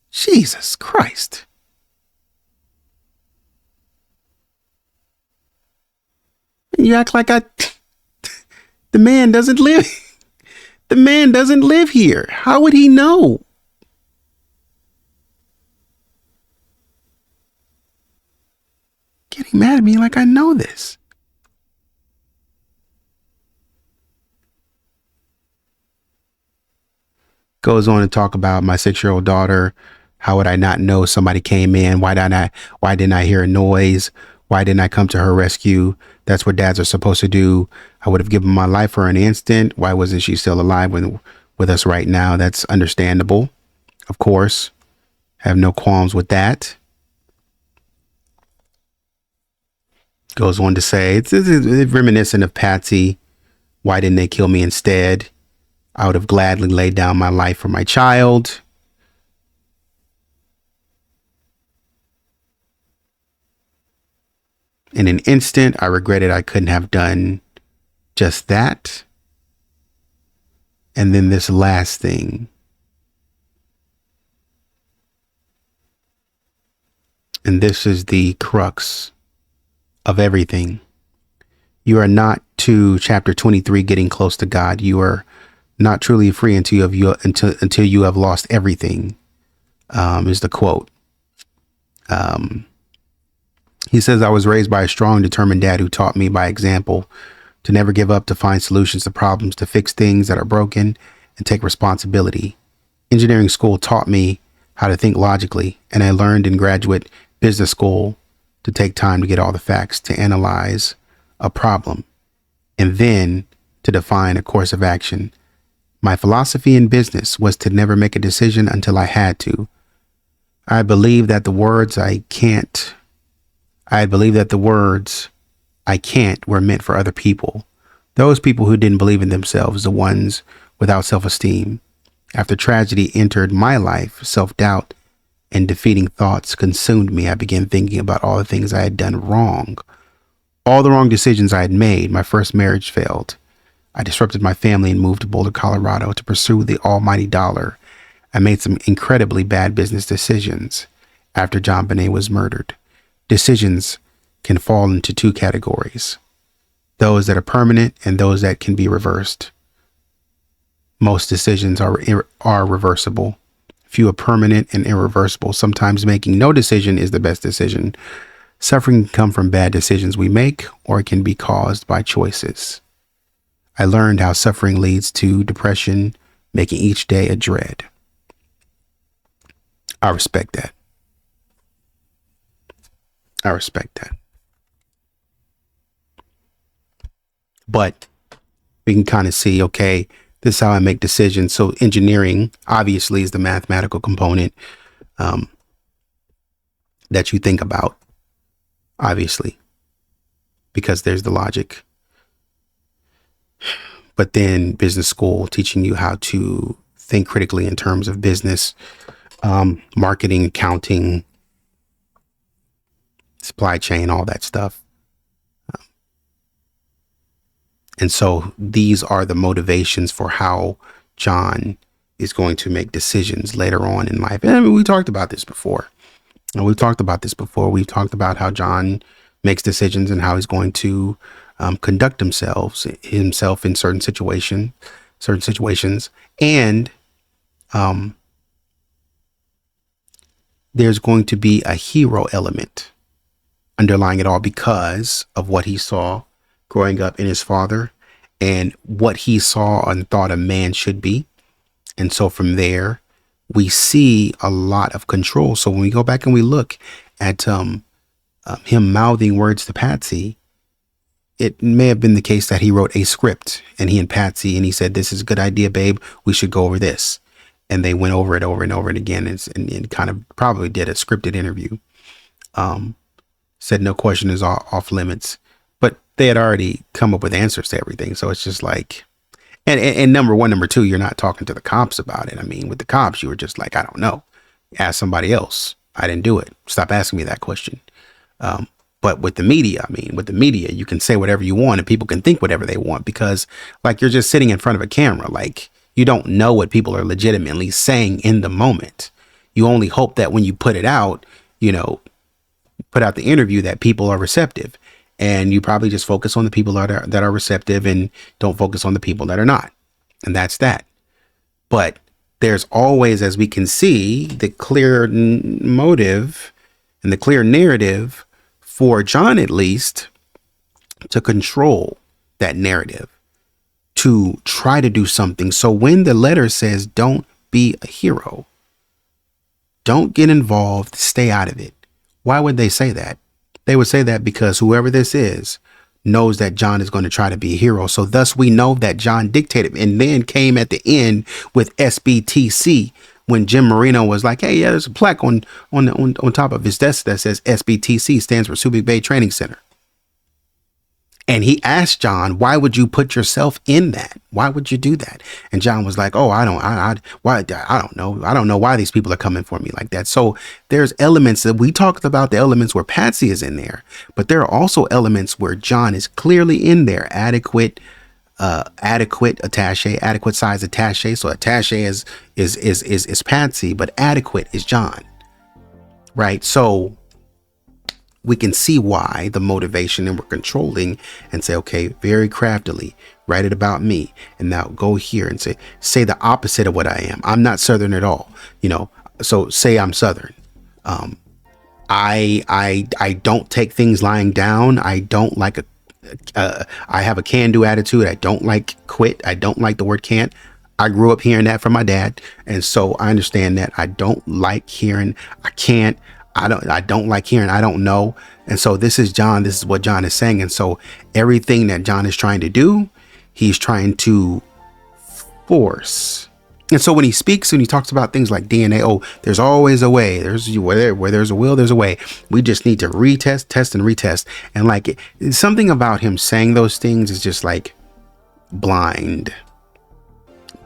Jesus Christ. You act like the man doesn't live. The man doesn't live here. How would he know? Getting mad at me like I know this. Goes on to talk about my 6-year-old daughter. How would I not know somebody came in? Why didn't I hear a noise? Why didn't I come to her rescue? That's what dads are supposed to do. I would have given my life for an instant. Why wasn't she still alive with us right now? That's understandable. Of course. Have no qualms with that. Goes on to say, it's reminiscent of Patsy. Why didn't they kill me instead? I would have gladly laid down my life for my child. In an instant, I regretted I couldn't have done just that. And then this last thing. And this is the crux of everything. You are not to chapter 23 getting close to God. You are not truly free until you have lost everything, is the quote. He says, I was raised by a strong, determined dad who taught me by example to never give up, to find solutions to problems, to fix things that are broken, and take responsibility. Engineering school taught me how to think logically, and I learned in graduate business school to take time to get all the facts, to analyze a problem, and then to define a course of action. My philosophy in business was to never make a decision until I had to. I believe that the words I can't were meant for other people. Those people who didn't believe in themselves, the ones without self-esteem. After tragedy entered my life, self-doubt and defeating thoughts consumed me. I began thinking about all the things I had done wrong, all the wrong decisions I had made. My first marriage failed. I disrupted my family and moved to Boulder, Colorado to pursue the almighty dollar. I made some incredibly bad business decisions after JonBenét was murdered. Decisions can fall into two categories: those that are permanent and those that can be reversed. Most decisions are reversible. Few are permanent and irreversible. Sometimes making no decision is the best decision. Suffering can come from bad decisions we make, or it can be caused by choices. I learned how suffering leads to depression, making each day a dread. I respect that. I respect that. But we can kind of see, okay, this is how I make decisions. So engineering obviously is the mathematical component that you think about, obviously, because there's the logic. But then business school teaching you how to think critically in terms of business, marketing, accounting, supply chain, all that stuff. And so these are the motivations for how John is going to make decisions later on in life. And I mean, we talked about this before. We've talked about how John makes decisions and how he's going to conduct himself in certain situations. And there's going to be a hero element underlying it all because of what he saw growing up in his father and what he saw and thought a man should be. And so from there, we see a lot of control. So when we go back and we look at him mouthing words to Patsy, it may have been the case that he wrote a script and he and he said, this is a good idea, babe. We should go over this. And they went over it over and over and again and kind of probably did a scripted interview. Said no question is off limits. But they had already come up with answers to everything. So it's just like, and number one, number two, you're not talking to the cops about it. I mean, with the cops, you were just like, I don't know. Ask somebody else. I didn't do it. Stop asking me that question. But with the media, I mean, with the media, you can say whatever you want and people can think whatever they want because like you're just sitting in front of a camera. Like you don't know what people are legitimately saying in the moment. You only hope that when you put it out, you know, put out the interview that people are receptive, and you probably just focus on the people that are receptive and don't focus on the people that are not. And that's that. But there's always, as we can see, the clear motive and the clear narrative for John, at least, to control that narrative, to try to do something. So when the letter says, don't be a hero, don't get involved, stay out of it. Why would they say that? They would say that because whoever this is knows that John is going to try to be a hero. So thus we know that John dictated and then came at the end with SBTC when Jim Marino was like, hey, yeah, there's a plaque on top of his desk that says SBTC stands for Subic Bay Training Center. And he asked John, why would you put yourself in that? Why would you do that? And John was like, oh, I don't know. I don't know why these people are coming for me like that. So there's elements that we talked about, the elements where Patsy is in there, but there are also elements where John is clearly in there. Adequate attaché, adequate size attaché. So attaché is Patsy, but adequate is John. Right. So we can see why the motivation, and we're controlling and say, okay, very craftily, write it about me. And now go here and say the opposite of what I am. I'm not Southern at all. You know, so say I'm Southern. I don't take things lying down. I don't like I have a can-do attitude. I don't like quit. I don't like the word can't. I grew up hearing that from my dad. And so I understand that I don't like hearing I can't. I don't like hearing I don't know. And so this is John. This is what John is saying. And so everything that John is trying to do, he's trying to force. And so when he speaks and he talks about things like DNA, oh, there's always a way. There's where there's a will, there's a way. We just need to retest, test and retest. And like something about him saying those things is just like blind,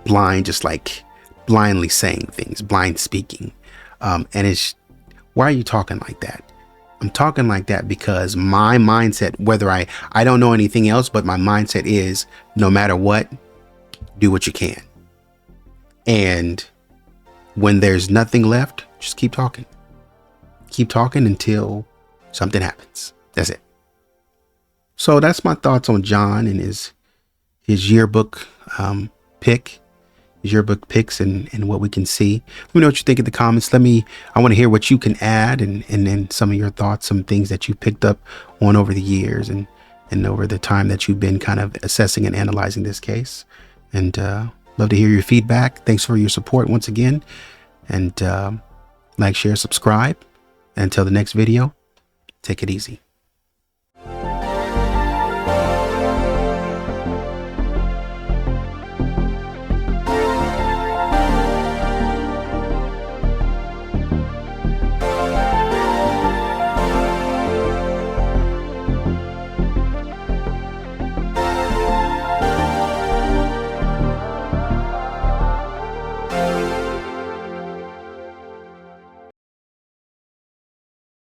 just like blindly saying things, blind speaking. And it's, why are you talking like that? I'm talking like that because my mindset, whether I don't know anything else, but my mindset is no matter what, do what you can. And when there's nothing left, just keep talking. Keep talking until something happens. That's it. So that's my thoughts on John and his yearbook pick. Yearbook picks and what we can see. Let me know what you think in the comments. I want to hear what you can add and then some of your thoughts, some things that you picked up on over the years and over the time that you've been kind of assessing and analyzing this case. And love to hear your feedback. Thanks for your support once again. And like, share, subscribe. And until the next video, take it easy.